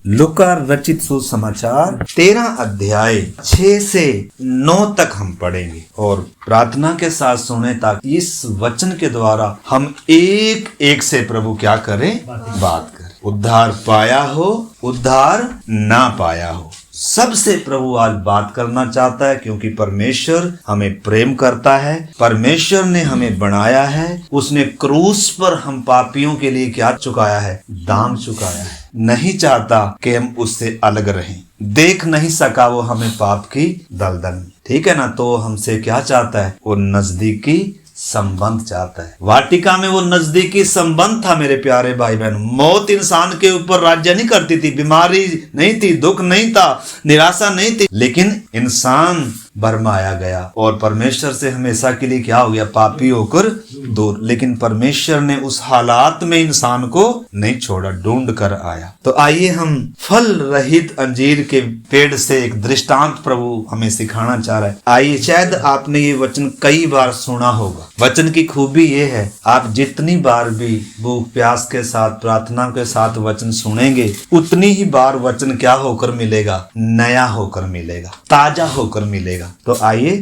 लूका रचित सुसमाचार 13 अध्याय 6 से 9 तक हम पढ़ेंगे और प्रार्थना के साथ सुने ताकि इस वचन के द्वारा हम एक एक से प्रभु क्या करें, बात करें। उद्धार पाया हो, उद्धार ना पाया हो, सबसे प्रभु आज बात करना चाहता है, क्योंकि परमेश्वर हमें प्रेम करता है। परमेश्वर ने हमें बनाया है, उसने क्रूस पर हम पापियों के लिए क्या चुकाया है, दाम चुकाया है। नहीं चाहता कि हम उससे अलग रहें, देख नहीं सका वो हमें पाप की दलदल में, ठीक है ना। तो हमसे क्या चाहता है, वो नजदीकी संबंध चाहता है। वाटिका में वो नजदीकी संबंध था मेरे प्यारे भाई बहन। मौत इंसान के ऊपर राज्य नहीं करती थी, बीमारी नहीं थी, दुख नहीं था, निराशा नहीं थी, लेकिन इंसान भरमाया गया और परमेश्वर से हमेशा के लिए क्या हो गया, पापी होकर दूर। लेकिन परमेश्वर ने उस हालात में इंसान को नहीं छोड़ा, ढूंढ कर आया। तो आइए हम फल रहित अंजीर के पेड़ से एक दृष्टांत प्रभु हमें सिखाना चाह रहा है। आइए, शायद आपने ये वचन कई बार सुना होगा। वचन की खूबी ये है, आप जितनी बार भी भूख प्यास के साथ, प्रार्थना के साथ वचन सुनेंगे, उतनी ही बार वचन क्या होकर मिलेगा, नया होकर मिलेगा, ताजा होकर मिलेगा। तो आइए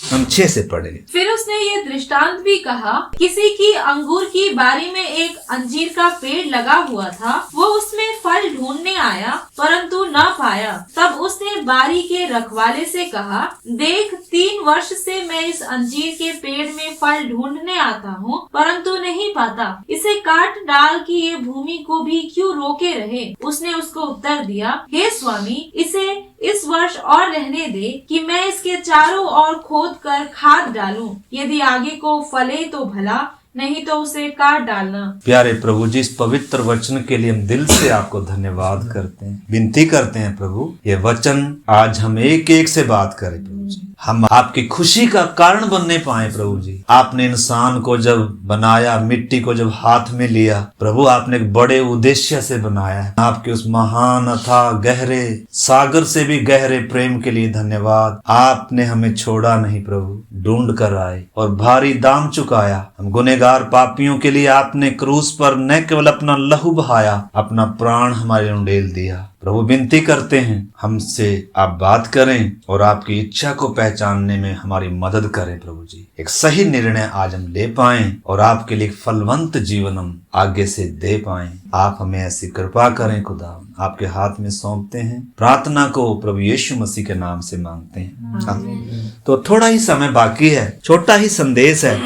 हम 6 से पढ़ेंगे। फिर उसने ये दृष्टांत भी कहा, किसी की अंगूर की बारी में एक अंजीर का पेड़ लगा हुआ था। वो उसमें फल ढूंढने आया, परंतु न पाया। तब उसने बारी के रखवाले से कहा, देख, 3 वर्ष से मैं इस अंजीर के पेड़ में फल ढूंढने आता हूँ, परंतु नहीं पाता। इसे काट डाल कि ये भूमि को भी क्यों रोके रहे। उसने उसको उत्तर दिया, हे स्वामी, इसे इस वर्ष और रहने दे कि मैं इसके चारों ओर खोद कर खाद डालूं। यदि आगे को फले तो भला, नहीं तो उसे काट डालना। प्यारे प्रभु जी, इस पवित्र वचन के लिए हम दिल से आपको धन्यवाद करते हैं, विनती करते हैं प्रभु, ये वचन आज हम एक एक से बात करें प्रभु जी, हम आपकी खुशी का कारण बनने पाए प्रभु जी। आपने इंसान को जब बनाया, मिट्टी को जब हाथ में लिया प्रभु, आपने एक बड़े उद्देश्य से बनाया है। आपके उस महान अथाह गहरे सागर से भी गहरे प्रेम के लिए धन्यवाद। आपने हमें छोड़ा नहीं प्रभु, ढूंढ कर आए और भारी दाम चुकाया। हम गुनहगार पापियों के लिए आपने क्रूस पर न केवल अपना लहू बहाया, अपना प्राण हमारे उंडेल दिया। प्रभु विनती करते हैं, हमसे आप बात करें और आपकी इच्छा को पहचानने में हमारी मदद करें प्रभु जी। एक सही निर्णय आज हम ले पाएं और आपके लिए फलवंत जीवन हम आगे से दे पाएं। आप हमें ऐसी कृपा करें खुदा, आपके हाथ में सौंपते हैं। प्रार्थना को प्रभु यीशु मसीह के नाम से मांगते हैं। तो थोड़ा ही समय बाकी है, छोटा ही संदेश है,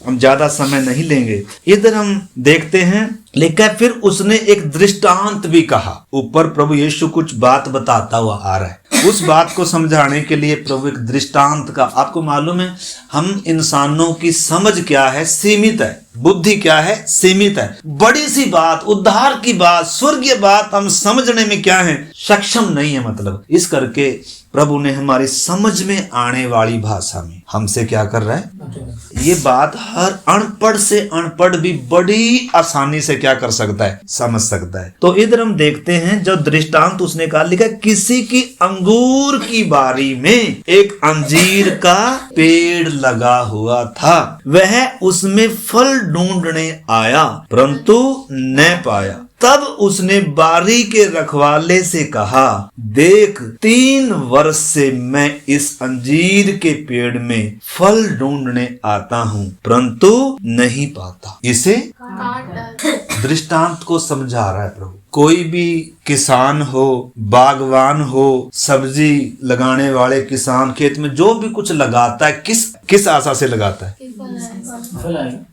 हम ज्यादा समय नहीं लेंगे। इधर हम देखते हैं, लेकिन फिर उसने एक दृष्टांत भी कहा। ऊपर प्रभु यीशु कुछ बात बताता हुआ आ रहा है, उस बात को समझाने के लिए प्रभु एक दृष्टांत का। आपको मालूम है, हम इंसानों की समझ क्या है, सीमित है, बुद्धि क्या है, सीमित है। बड़ी सी बात, उद्धार की बात, स्वर्गीय बात हम समझने में क्या है, सक्षम नहीं है। मतलब इस करके प्रभु ने हमारी समझ में आने वाली भाषा में हमसे क्या कर रहा है, ये बात हर अनपढ़ से अनपढ़ भी बड़ी आसानी से क्या कर सकता है, समझ सकता है। तो इधर हम देखते हैं, जो दृष्टांत उसने कहा, लिखा, किसी की अंगूर की बारी में एक अंजीर का पेड़ लगा हुआ था। वह उसमें फल ढूंढने आया, परंतु न पाया। तब उसने बारी के रखवाले से कहा, देख, 3 वर्ष से मैं इस अंजीर के पेड़ में फल ढूंढने आता हूँ, परंतु नहीं पाता। इसे दृष्टांत को समझा रहा है प्रभु। कोई भी किसान हो, बागवान हो, सब्जी लगाने वाले किसान खेत में जो भी कुछ लगाता है, किस आशा से लगाता है,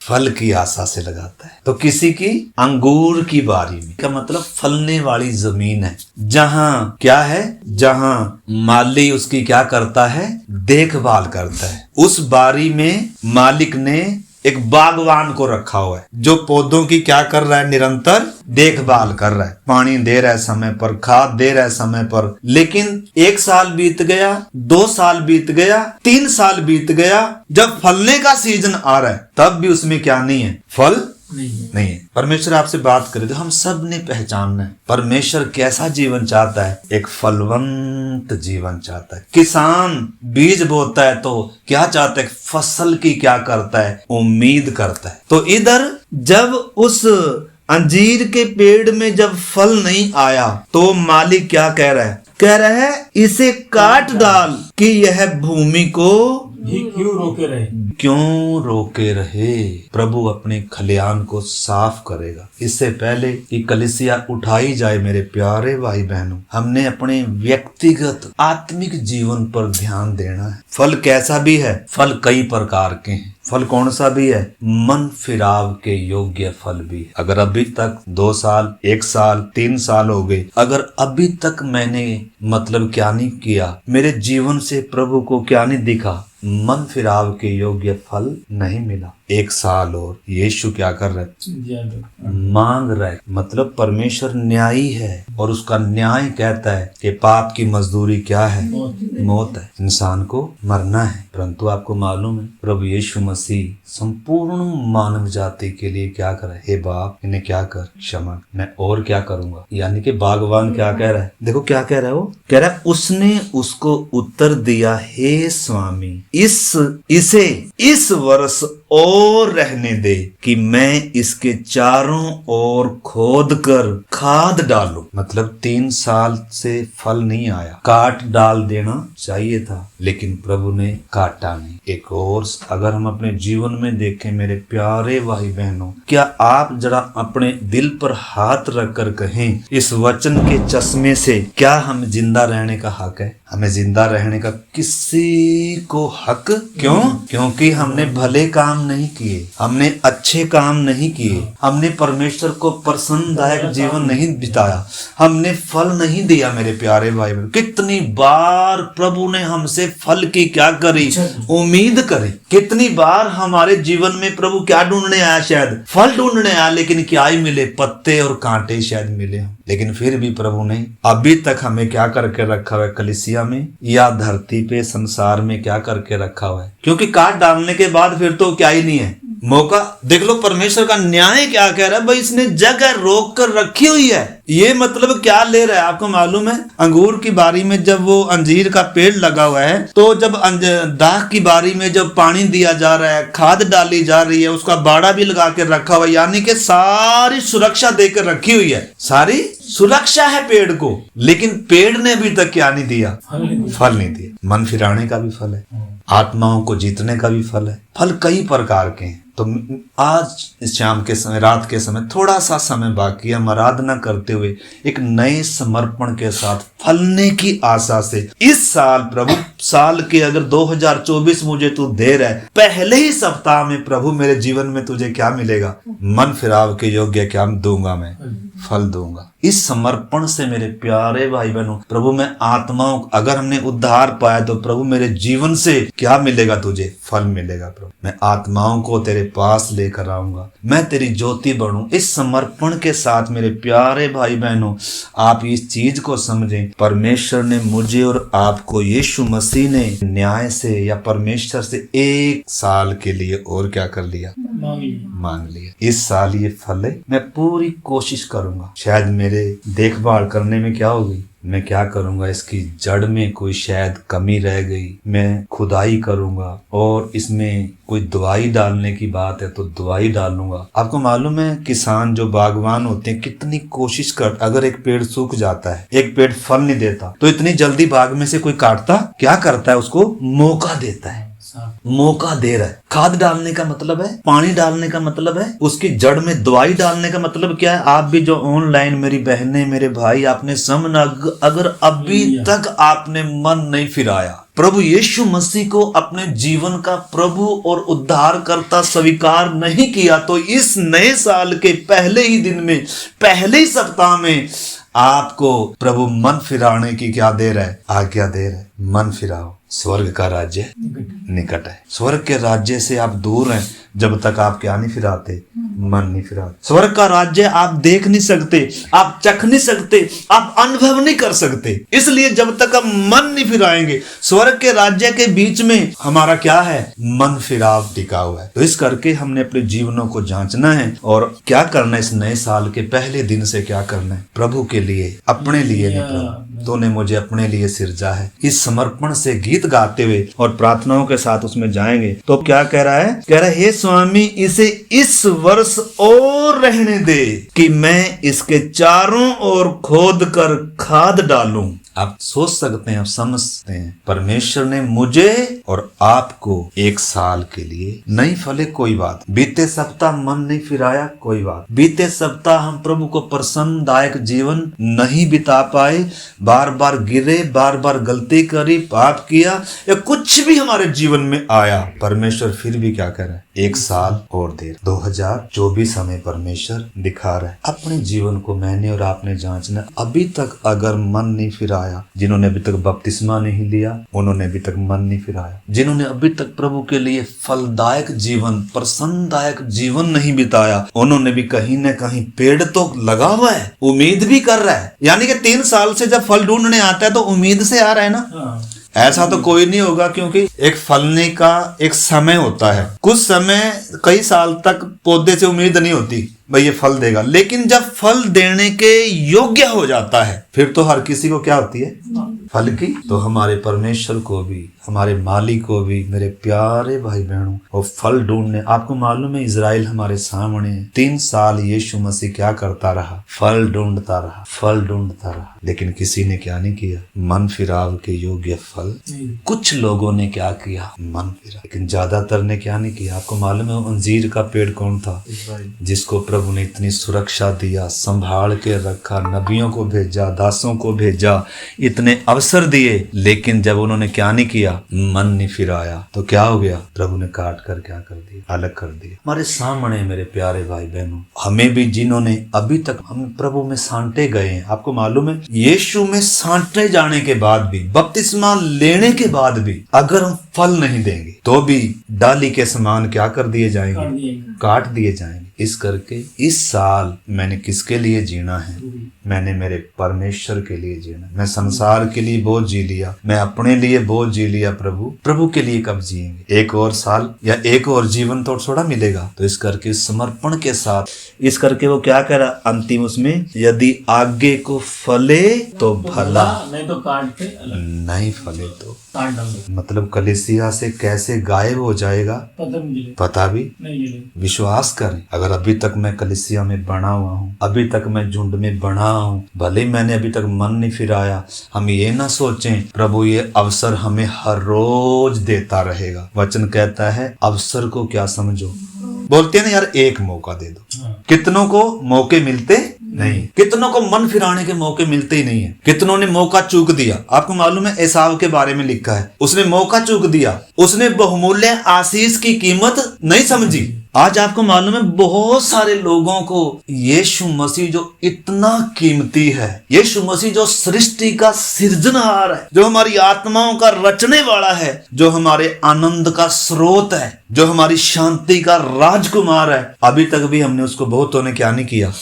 फल की आशा से लगाता है। तो किसी की अंगूर की बारी में का मतलब फलने वाली जमीन है, जहाँ क्या है, जहाँ माली उसकी क्या करता है, देखभाल करता है। उस बारी में मालिक ने एक बागवान को रखा हुआ है, जो पौधों की क्या कर रहा है, निरंतर देखभाल कर रहा है, पानी दे रहा है समय पर, खाद दे रहा है समय पर। लेकिन 1 साल बीत गया, 2 साल बीत गया, 3 साल बीत गया, जब फलने का सीजन आ रहा है तब भी उसमें क्या नहीं है, फल नहीं है। परमेश्वर आपसे बात करे तो हम सब ने पहचानना है, परमेश्वर कैसा जीवन चाहता है, एक फलवंत जीवन चाहता है। किसान बीज बोता है तो क्या चाहता है, फसल की क्या करता है, उम्मीद करता है। तो इधर जब उस अंजीर के पेड़ में जब फल नहीं आया तो मालिक क्या कह रहा है? कह रहा है इसे काट डाल कि यह भूमि को भी क्यों रोके रहे। क्यों रोके रहे? प्रभु अपने खलियान को साफ करेगा। इससे पहले कि कलीसिया उठाई जाए, मेरे प्यारे भाई बहनों, हमने अपने व्यक्तिगत आत्मिक जीवन पर ध्यान देना है। फल कैसा भी है, फल कई प्रकार के हैं। फल कौन सा भी है? मन फिराव के योग्य फल भी है। अगर अभी तक 2 साल, 1 साल, 3 साल हो गए, अगर अभी तक मैंने मतलब क्या नहीं किया, मेरे जीवन से प्रभु को क्या नहीं दिखा, मन फिराव के योग्य फल नहीं मिला, 1 साल और यीशु क्या कर रहे? मांग रहे। मतलब परमेश्वर न्यायी है और उसका न्याय कहता है कि पाप की मजदूरी क्या है? मौत है। इंसान को मरना है। परंतु आपको मालूम है प्रभु यीशु मसीह संपूर्ण मानव जाति के लिए क्या करे? हे बाप, इन्हें क्या कर? क्षमा। मैं और क्या करूंगा? यानी कि बागवान क्या कह रहा है? देखो क्या कह रहा है वो? कह रहा है उसने उसको उत्तर दिया, हे स्वामी, इसे इस वर्ष और रहने दे कि मैं इसके चारों ओर खोद कर खाद डालूं। मतलब 3 साल से फल नहीं आया, काट डाल देना चाहिए था, लेकिन प्रभु ने काटा नहीं। एक और अगर हम अपने जीवन में देखें मेरे प्यारे भाई बहनों, क्या आप जरा अपने दिल पर हाथ रखकर कहें, इस वचन के चश्मे से क्या हम जिंदा रहने का हक है? हमें जिंदा रहने का किसी को हक क्यों? क्योंकि हमने भले काम नहीं किए, हमने अच्छे काम नहीं किए, हमने परमेश्वर को प्रसन्नदायक जीवन नहीं बिताया, हमने फल नहीं दिया। मेरे प्यारे भाई बहन, कितनी बार प्रभु ने हमसे फल की क्या करी? उम्मीद करी। कितनी बार हमारे जीवन में प्रभु क्या ढूंढने आया? शायद फल ढूंढने आया, लेकिन क्या ही मिले? पत्ते और कांटे शायद मिले। लेकिन फिर भी प्रभु ने अभी तक हमें क्या करके रखा हुआ है? कलीसिया में या धरती पे, संसार में क्या करके रखा हुआ है? क्योंकि काट डालने के बाद फिर तो क्या ही नहीं है, मौका। देख लो परमेश्वर का न्याय क्या कह रहा है? भाई इसने जगह रोक कर रखी हुई है। ये मतलब क्या ले रहा है? आपको मालूम है अंगूर की बारी में जब वो अंजीर का पेड़ लगा हुआ है, तो जब दाख की बारी में जब पानी दिया जा रहा है, खाद डाली जा रही है, उसका बाड़ा भी लगा के रखा हुआ है, यानी कि सारी सुरक्षा देकर रखी हुई है। सारी सुरक्षा है पेड़ को, लेकिन पेड़ ने अभी तक क्या नहीं दिया? फल नहीं दिया। मन फिराने का भी फल है, आत्माओं को जीतने का भी फल है। फल कई प्रकार के हैं। तो आज शाम के समय, रात के समय, थोड़ा सा समय बाकी है, हम आराधना करते हुए एक नए समर्पण के साथ फलने की आशा से इस साल प्रभु, साल के अगर 2024 मुझे तू दे रहा है, पहले ही सप्ताह में प्रभु मेरे जीवन में तुझे क्या मिलेगा? मन फिराव के योग्य क्या दूंगा? मैं फल दूंगा। इस समर्पण से मेरे प्यारे भाई बहनों, प्रभु मैं आत्माओं, अगर हमने उद्धार पाया तो प्रभु मेरे जीवन से क्या मिलेगा? तुझे फल मिलेगा। प्रभु मैं आत्माओं को तेरे पास लेकर आऊंगा, मैं तेरी ज्योति बनूं। इस समर्पण के साथ मेरे प्यारे भाई बहनों, आप इस चीज को समझें, परमेश्वर ने मुझे और आपको, यीशु मसीह ने न्याय से या परमेश्वर से 1 साल के लिए और क्या कर लिया? मांग लिया। इस साल ये फल है, मैं पूरी कोशिश करूंगा। शायद मेरे देखभाल करने में क्या होगी, मैं क्या करूंगा, इसकी जड़ में कोई शायद कमी रह गई, मैं खुदाई करूंगा, और इसमें कोई दवाई डालने की बात है तो दवाई डालूंगा। आपको मालूम है किसान जो बागवान होते हैं कितनी कोशिश कर, अगर एक पेड़ सूख जाता है, एक पेड़ फल नहीं देता, तो इतनी जल्दी बाग में से कोई काटता क्या करता है? उसको मौका देता है, मौका दे रहा है। खाद डालने का मतलब है, पानी डालने का मतलब है, उसकी जड़ में दवाई डालने का मतलब क्या है? आप भी जो ऑनलाइन मेरी बहनें, मेरे भाई, आपने समझना, अगर अभी तक आपने मन नहीं फिराया, प्रभु यीशु मसीह को अपने जीवन का प्रभु और उद्धारकर्ता स्वीकार नहीं किया, तो इस नए साल के पहले ही दिन में, पहले ही सप्ताह में आपको प्रभु मन फिराने की क्या दे रहा है? आज्ञा दे रहा है। मन फिराओ, स्वर्ग का राज्य निकट है। स्वर्ग के राज्य से आप दूर हैं जब तक आप क्या नहीं फिराते? मन नहीं फिराते। स्वर्ग का राज्य आप देख नहीं सकते, आप चख नहीं सकते, आप अनुभव नहीं कर सकते, इसलिए जब तक हम मन नहीं फिराएंगे, स्वर्ग के राज्य के बीच में हमारा क्या है? मन फिराव टिका हुआ है। तो इस करके हमने अपने जीवनों को जांचना है और क्या करना है? इस नए साल के पहले दिन से क्या करना है? प्रभु के लिए, अपने लिए नहीं, प्रभु तूने मुझे अपने लिए सिरजा है। इस समर्पण से गीत गाते हुए और प्रार्थनाओं के साथ उसमें जाएंगे तो क्या कह रहा है? कह रहा है हे स्वामी इसे इस वर्ष और रहने दे कि मैं इसके चारों ओर खोद कर खाद डालूं। आप सोच सकते हैं, आप समझते हैं, परमेश्वर ने मुझे और आपको 1 साल के लिए नहीं फले कोई बात, बीते सप्ताह मन नहीं फिराया कोई बात, बीते सप्ताह हम प्रभु को प्रसन्नदायक जीवन नहीं बिता पाए, बार बार गिरे, बार बार गलती करी, पाप किया या कुछ भी हमारे जीवन में आया, परमेश्वर फिर भी क्या कर रहा है? 1 साल और देर 2024 हमें परमेश्वर दिखा रहा है। अपने जीवन को मैंने और आपने जांचना। अभी तक अगर मन नहीं फिराया, जिन्होंने अभी तक बपतिस्मा नहीं लिया उन्होंने अभी तक मन नहीं फिराया, जिन्होंने अभी तक प्रभु के लिए फलदायक जीवन, प्रसन्नदायक जीवन नहीं बिताया, उन्होंने भी कहीं न कहीं पेड़ तो लगा हुआ है, उम्मीद भी कर रहा है। यानी कि 3 साल से जब फल ढूंढने आता है तो उम्मीद से आ रहा है ना। ऐसा तो कोई नहीं होगा, क्योंकि एक फलने का एक समय होता है। कुछ समय कई साल तक पौधे से उम्मीद नहीं होती भाई ये फल देगा, लेकिन जब फल देने के योग्य हो जाता है फिर तो हर किसी को क्या होती है? फल की। तो हमारे परमेश्वर को भी, हमारे मालिक को भी, मेरे प्यारे भाई बहनों, वो फल ढूंढने, आपको मालूम है इजराइल हमारे सामने 3 साल यीशु मसीह क्या करता रहा? फल ढूंढता रहा, फल ढूंढता रहा, लेकिन किसी ने क्या नहीं किया? मन फिराव के योग्य फल। कुछ लोगों ने क्या किया? मन फिरा, लेकिन ज्यादातर ने क्या नहीं किया? आपको मालूम है अंजीर का पेड़ कौन था? जिसको प्रभु ने इतनी सुरक्षा दिया, संभाल के रखा, नबियों को भेजा, दासों को भेजा, इतने अवसर दिए, लेकिन जब उन्होंने क्या नहीं किया? मन नहीं फिराया, तो क्या हो गया? प्रभु ने काट कर क्या कर दिया? अलग कर दिया। हमारे सामने मेरे प्यारे भाई बहनों, हमें भी जिन्होंने अभी तक हम प्रभु में सांटे गए हैं, आपको मालूम है यीशु में सांटे जाने के बाद भी, बपतिस्मा लेने के बाद भी अगर हम फल नहीं देंगे तो भी डाली के समान क्या कर दिए जाएंगे? काट दिए जाएंगे। इस करके इस साल मैंने किसके लिए जीना है? मैंने मेरे परमेश्वर के लिए जीना। मैं संसार के लिए बहुत जी लिया, मैं अपने लिए बहुत जी लिया, प्रभु के लिए कब जिएंगे? 1 और साल या 1 और जीवन तो थोड़ा मिलेगा। तो इस करके समर्पण के साथ, इस करके वो क्या कह रहा अंतिम उसमें? यदि आगे को फले तो भला, नहीं तो काट के नहीं फले तो काट डाल। मतलब कलीसिया से कैसे गायब हो जाएगा पता भी नहीं। विश्वास करें, अगर अभी तक मैं कलीसिया में बना हुआ हूँ, अभी तक मैं झुंड में बना हूँ, भले ही मैंने अभी तक मन नहीं फिराया, हम ये ना सोचें प्रभु ये अवसर हमें हर रोज देता रहेगा। वचन कहता है अवसर को क्या समझो, बोलते हैं ना यार एक मौका दे दो। कितनों को मौके मिलते नहीं, कितनों को मन फिराने के मौके मिलते ही नहीं है, कितनों ने मौका चूक दिया। आपको मालूम है एसाव के बारे में लिखा है, उसने मौका चूक दिया, उसने बहुमूल्य आशीष की कीमत नहीं समझी। आज आपको मालूम है बहुत सारे लोगों को यीशु मसीह जो इतना कीमती है, यीशु मसीह जो सृष्टि का सृजनहार है, जो हमारी आत्माओं का रचने वाला है, जो हमारे आनंद का स्रोत है, जो हमारी शांति का राजकुमार है, अभी तक भी हमने उसको बहुतों ने क्या नहीं किया?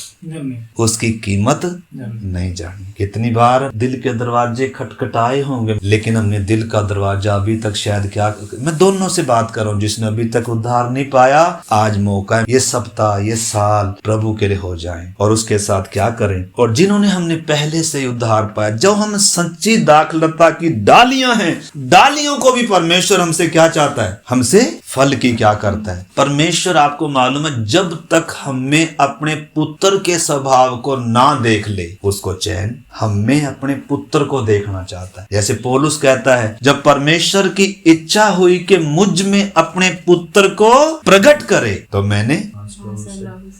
उसकी कीमत नहीं जानी। कितनी बार दिल के दरवाजे खटखटाए होंगे, लेकिन हमने दिल का दरवाजा अभी तक शायद क्या, मैं दोनों से बात कर रहा हूँ, जिसने अभी तक उद्धार नहीं पाया, आज मौका है, ये सप्ताह ये साल प्रभु के लिए हो जाए और उसके साथ क्या करें। और जिन्होंने हमने पहले से उद्धार पाया, जो हम सच्ची दाखलता की डालियां हैं, डालियों को भी परमेश्वर हमसे क्या चाहता है? हमसे फल की क्या करता है परमेश्वर? आपको मालूम है जब तक हमें अपने पुत्र के स्वभाव को ना देख ले उसको चैन, हमें अपने पुत्र को देखना चाहता है। जैसे पौलुस कहता है जब परमेश्वर की इच्छा हुई कि मुझ में अपने पुत्र को प्रकट करे तो मैंने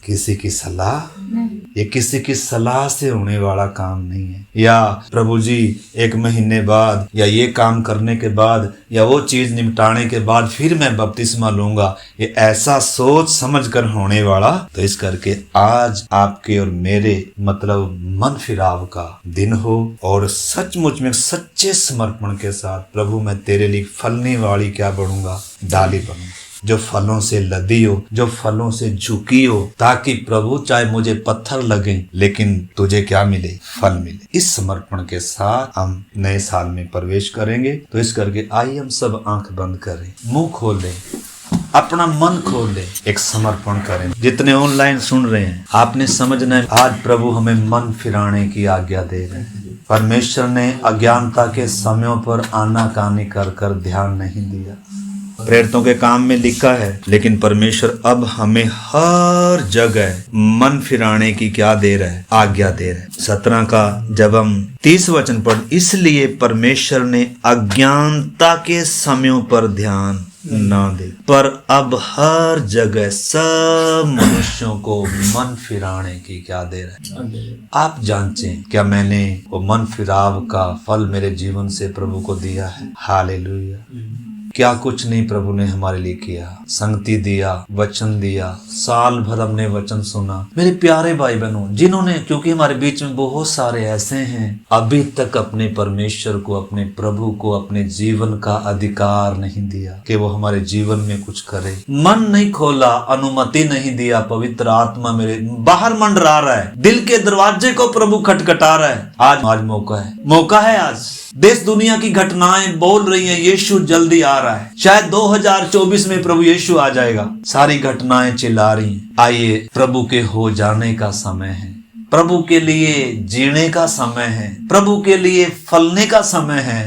किसी की सलाह, ये किसी की सलाह से होने वाला काम नहीं है, या प्रभु जी 1 महीने बाद या ये काम करने के बाद या वो चीज निपटाने के बाद फिर मैं बपतिस्मा लूंगा, ये ऐसा सोच समझ कर होने वाला। तो इस करके आज आपके और मेरे मतलब मन फिराव का दिन हो और सचमुच में सच्चे समर्पण के साथ प्रभु मैं तेरे लिए फलने वाली क्या बनूंगा? डाली बनूंगा, जो फलों से लदी हो, जो फलों से झुकी हो, ताकि प्रभु चाहे मुझे पत्थर लगे लेकिन तुझे क्या मिले? फल मिले। इस समर्पण के साथ हम नए साल में प्रवेश करेंगे। तो इस करके आइए हम सब आंख बंद करें, मुंह खोल दें, अपना मन खोल दें, एक समर्पण करें। जितने ऑनलाइन सुन रहे हैं आपने समझना है आज प्रभु हमें मन फिराने की आज्ञा दे रहे हैं। परमेश्वर ने अज्ञानता के समयों पर आनाकानी कर कर ध्यान नहीं दिया। प्रेरितों के काम में लिखा है, लेकिन परमेश्वर अब हमें हर जगह मन फिराने की क्या दे रहा है, आज्ञा दे रहा है। 17 का जब हम 30 वचन पढ़, इसलिए परमेश्वर ने अज्ञानता के समयों पर ध्यान ना दे, पर अब हर जगह सब मनुष्यों को मन फिराने की क्या दे रहा है। आप जानते हैं क्या मैंने वो मन फिराव का फल मेरे जीवन से प्रभु को दिया है। हालेलुया। क्या कुछ नहीं प्रभु ने हमारे लिए किया, संगति दिया, वचन दिया, साल भर हमने वचन सुना। मेरे प्यारे भाई बहनों, जिन्होंने, क्योंकि हमारे बीच में बहुत सारे ऐसे हैं अभी तक अपने परमेश्वर को, अपने प्रभु को अपने जीवन का अधिकार नहीं दिया कि वो हमारे जीवन में कुछ करे। मन नहीं खोला, अनुमति नहीं दिया। पवित्र आत्मा मेरे बाहर मंडरा रहा है, दिल के दरवाजे को प्रभु खटखटा रहा है। आज मौका है, मौका है। आज देश दुनिया की घटनाएं बोल रही हैं यीशु जल्दी आ रहा है। शायद 2024 में प्रभु यीशु आ जाएगा। सारी घटनाएं चिल्ला रही हैं। आइए, प्रभु के हो जाने का समय है, प्रभु के लिए जीने का समय है, प्रभु के लिए फलने का समय है।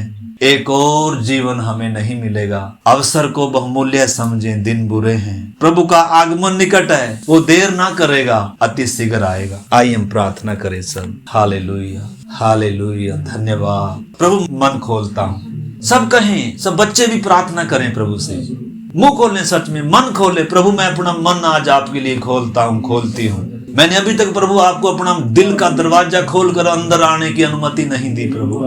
एक और जीवन हमें नहीं मिलेगा। अवसर को बहुमूल्य समझें, दिन बुरे हैं। प्रभु का आगमन निकट है, वो देर ना करेगा, अति शीघ्र आएगा। आइए हम प्रार्थना करें सब। हालेलुया, हालेलुया, धन्यवाद प्रभु। मन खोलता हूँ, सब कहें, सब बच्चे भी प्रार्थना करें प्रभु से। मुंह खोलें, सच में मन खोले। प्रभु मैं अपना मन आज आपके लिए खोलता हूँ, खोलती हूँ। मैंने अभी तक प्रभु आपको अपना दिल का दरवाजा खोलकर अंदर आने की अनुमति नहीं दी प्रभु।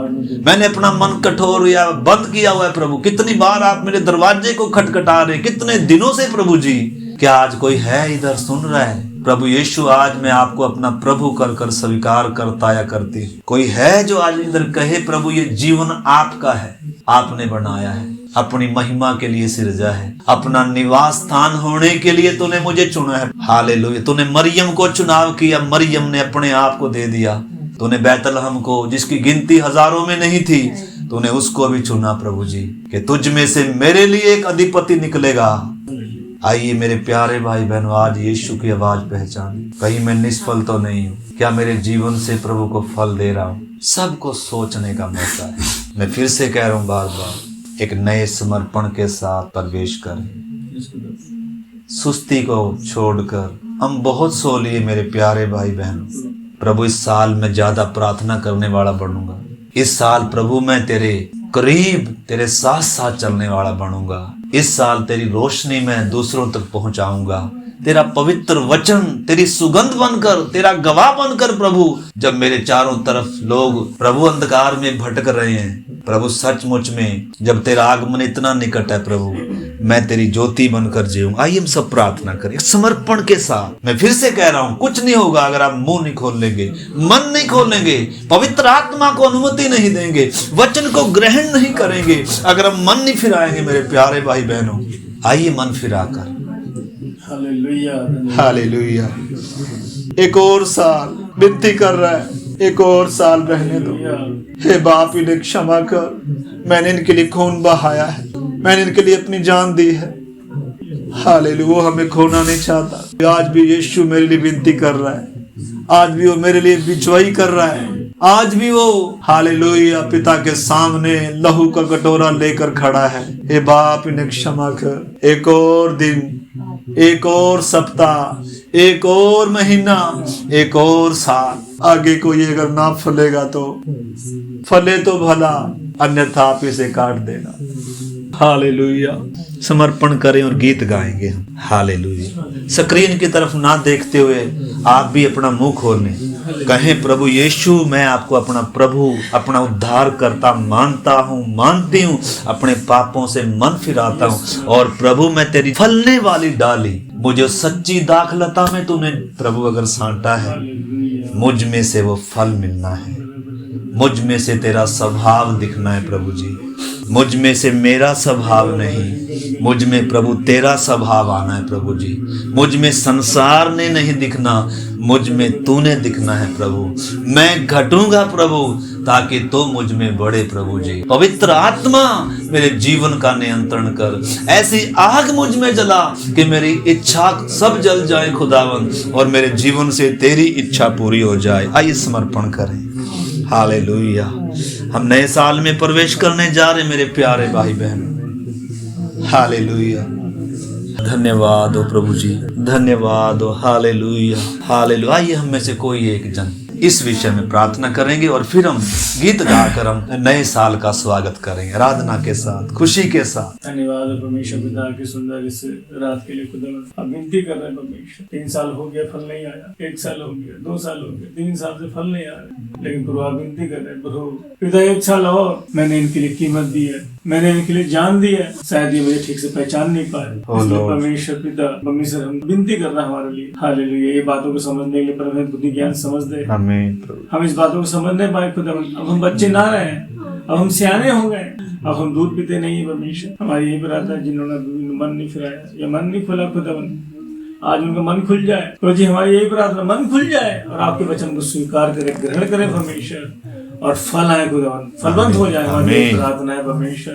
मैंने अपना मन कठोर या बंद किया हुआ है प्रभु। कितनी बार आप मेरे दरवाजे को खटखटा रहे, कितने दिनों से प्रभु जी। क्या आज कोई है इधर सुन रहा है? प्रभु यीशु, आज मैं आपको अपना प्रभु कर कर स्वीकार करता या करती हूँ। कोई है जो आज इधर कहे प्रभु ये जीवन आपका है, आपने बनाया है, अपनी महिमा के लिए सिरजा है, अपना निवास स्थान होने के लिए तूने मुझे चुना है। हालेलुया। तूने मरियम को चुनाव किया, मरियम ने अपने आप को दे दिया। तूने बैतलहम को, जिसकी गिनती हजारों में नहीं थी, तूने उसको भी चुना प्रभु जी कि तुझ में से मेरे लिए एक अधिपति निकलेगा। आइए मेरे प्यारे भाई बहनों, आज यीशु की आवाज पहचाने। कहीं मैं निष्फल तो नहीं हूँ? क्या मेरे जीवन से प्रभु को फल दे रहा हूँ? सबको सोचने का मौका है। मैं फिर से कह रहा हूँ बार बार, एक नए समर्पण के साथ प्रवेश करें। सुस्ती को छोड़कर हम बहुत सो लिए मेरे प्यारे भाई बहन। प्रभु इस साल में ज्यादा प्रार्थना करने वाला बनूंगा। इस साल प्रभु मैं तेरे करीब, तेरे साथ साथ चलने वाला बनूंगा। इस साल तेरी रोशनी में दूसरों तक पहुंचाऊंगा। तेरा पवित्र वचन तेरी सुगंध बनकर, तेरा गवाह बनकर प्रभु, जब मेरे चारों तरफ लोग प्रभु अंधकार में भटक रहे हैं, प्रभु सचमुच में जब तेरा आगमन इतना निकट है प्रभु, मैं तेरी ज्योति बनकर जीऊंगा। आइए हम सब प्रार्थना करें समर्पण के साथ। मैं फिर से कह रहा हूं, कुछ नहीं होगा अगर आप मुंह नहीं खोलेंगे, मन नहीं खोलेंगे, पवित्र आत्मा को अनुमति नहीं देंगे, वचन को ग्रहण नहीं करेंगे, अगर हम मन नहीं फिराएंगे मेरे प्यारे भाई बहनों। आइए मन फिराकर। Hallelujah, hallelujah. एक और साल विनती कर रहा है, एक और साल रहने दो। हे बाप, इन्हें क्षमा कर। मैंने इनके लिए खून बहाया है, मैंने इनके लिए अपनी जान दी है। हालेलुया। वो हमें खोना नहीं चाहता। आज भी यीशु मेरे लिए विनती कर रहा है, आज भी वो मेरे लिए बिचवाई कर रहा है, आज भी वो हालेलुया पिता के सामने लहू का कटोरा लेकर खड़ा है। हे बाप, इन्हें क्षमा कर। एक और दिन, एक और सप्ताह, एक और महीना, एक और साल। आगे कोई अगर ना फलेगा तो फले तो भला, अन्यथा आप इसे काट देना। हालेलुया। समर्पण करें और गीत गाएंगे हम। हालेलुया। स्क्रीन की तरफ ना देखते हुए आप भी अपना मुंह खोलें, कहें प्रभु यीशु, मैं आपको अपना प्रभु, अपना उद्धार करता मानता हूँ, मानती हूँ। अपने पापों से मन फिराता हूँ और प्रभु मैं तेरी फलने वाली डाली, मुझे सच्ची दाखलता में तूने प्रभु अगर सांटा है, मुझ में से वो फल मिलना है, मुझ में से तेरा स्वभाव दिखना है प्रभु जी। मुझ में से मेरा स्वभाव नहीं, मुझ में प्रभु तेरा स्वभाव आना है प्रभु जी। मुझ में संसार ने नहीं दिखना, मुझ में तूने दिखना है प्रभु। मैं घटूंगा प्रभु ताकि तो मुझ में बढ़े प्रभु जी। पवित्र आत्मा मेरे जीवन का नियंत्रण कर, ऐसी आग मुझ में जला कि मेरी इच्छा सब जल जाए खुदावन, और मेरे जीवन से तेरी इच्छा पूरी हो जाए। आइए समर्पण करें। हालेलुया। हम नए साल में प्रवेश करने जा रहे हैं मेरे प्यारे भाई बहन। हालेलुया। धन्यवाद हो प्रभु जी, धन्यवाद हो। Hallelujah hallelujah. आइए हम में से कोई एक जन इस विषय में प्रार्थना करेंगे और फिर हम गीत गाकर हम नए साल का स्वागत करेंगे आराधना के साथ, खुशी के साथ। धन्यवाद परमेश्वर पिता की सुंदर इस रात के लिए खुदा अब विनती कर रहे हैं परमेश्वर। 3 साल हो गया, फल नहीं आया। 1 साल हो गया, 2 साल हो गया, 3 साल से फल नहीं आ रहा, लेकिन प्रभु आप विनती कर रहे हैं प्रभु पिता 1 साल और मैंने इनके लिए कीमत दी है, मैंने इनके लिए जान दी है, शायद ये मुझे ठीक से पहचान नहीं पाए। इसलिए परमेश्वर पिता परमेश्वर हम विनती कर रहे हैं हमारे लिए। हालेलुया। ये बातों को समझने के लिए परमेश्वर बुद्धि ज्ञान समझ दे। हम इस बातों को समझ नहीं पाए खुदा। अब हम बच्चे ना रहे, अब हम सियाने हो गए, अब हम दूध पीते नहीं है परमेश्वर। हमारी यही प्रार्थना है जिन्होंने मन नहीं फिराया या मन नहीं खुला खुदा, आज उनका मन खुल जाए। तो जी हमारी यही प्रार्थना, मन खुल जाए और आपके वचन को स्वीकार करे, ग्रहण करे परमेश्वर, और फल आए खुदावन, फलवंत हो जाए। हमारी यही प्रार्थना है परमेश्वर।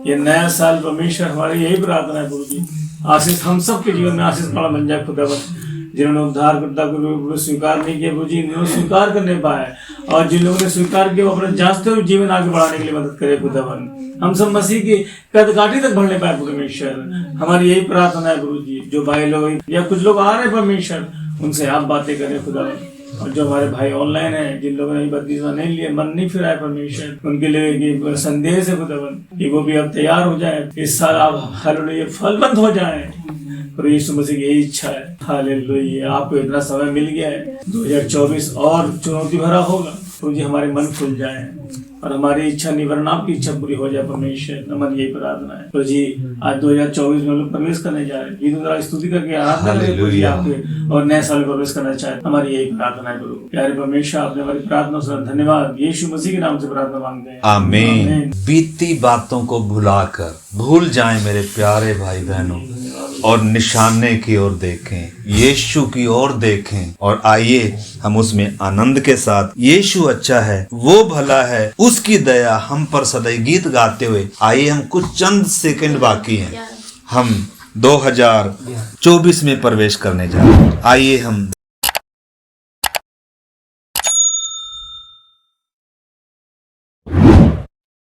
ये नया साल परमेश्वर हमारी यही प्रार्थना है प्रभु जी। आशीष हम सबके जीवन में आशीष बड़ा बन जाए खुदावन। जिन्होंने उद्धारकर्ता को स्वीकार नहीं किया प्रभु जी, इन्होंने स्वीकार कर नहीं पाए, और जिन लोगों ने स्वीकार किया वो अपने जांचते हुए जीवन आगे बढ़ाने के लिए मदद करे खुदावन। हम सब मसीह की कदकाठी तक बढ़ने पाए परमेश्वर। हमारी यही प्रार्थना है प्रभु जी। जो भाई लोग या कुछ लोग आ रहे हैं परमेश्वर, उनसे आप बातें करें खुदावन। और जो हमारे भाई ऑनलाइन है, जिन लोगों ने बपतिस्मा नहीं लिया, मन नहीं फिराया परमेश्वर, उनके लिए ये संदेश है खुदावन कि वो भी अब तैयार हो जाए। इस साल आप हालेलुया फलवंत हो जाए। और यीशु मसीह की यही इच्छा है। हालेलुया। आपको इतना समय मिल गया है, 2024 और चुनौती भरा होगा। तो जी हमारे मन खुल जाए और हमारी इच्छा निवारण आपकी इच्छा पूरी हो जाए परमेश्वर। हमारी यही प्रार्थना है। तो जी आज 2024 में हम लोग प्रवेश करने जा रहे हैं, गीतों द्वारा स्तुति करके आराधना करके आपके और नए साल में प्रवेश करना चाहते। हमारी यही प्रार्थना है प्रभु। प्यारे परमेश्वर, आपने हमारी प्रार्थना सुना, धन्यवाद। यीशु मसीह के नाम से प्रार्थना मांगते हैं, आमीन। बीती बातों को भुलाकर भूल जाएं मेरे प्यारे भाई बहनों, और निशाने की ओर देखें, यीशु की ओर देखें, और आइए हम उसमें आनंद के साथ, यीशु अच्छा है, वो भला है, उसकी दया हम पर सदैव गीत गाते हुए आइए। हम कुछ चंद सेकंड बाकी हैं, हम 2024 में प्रवेश करने जा रहे हैं। आइए हम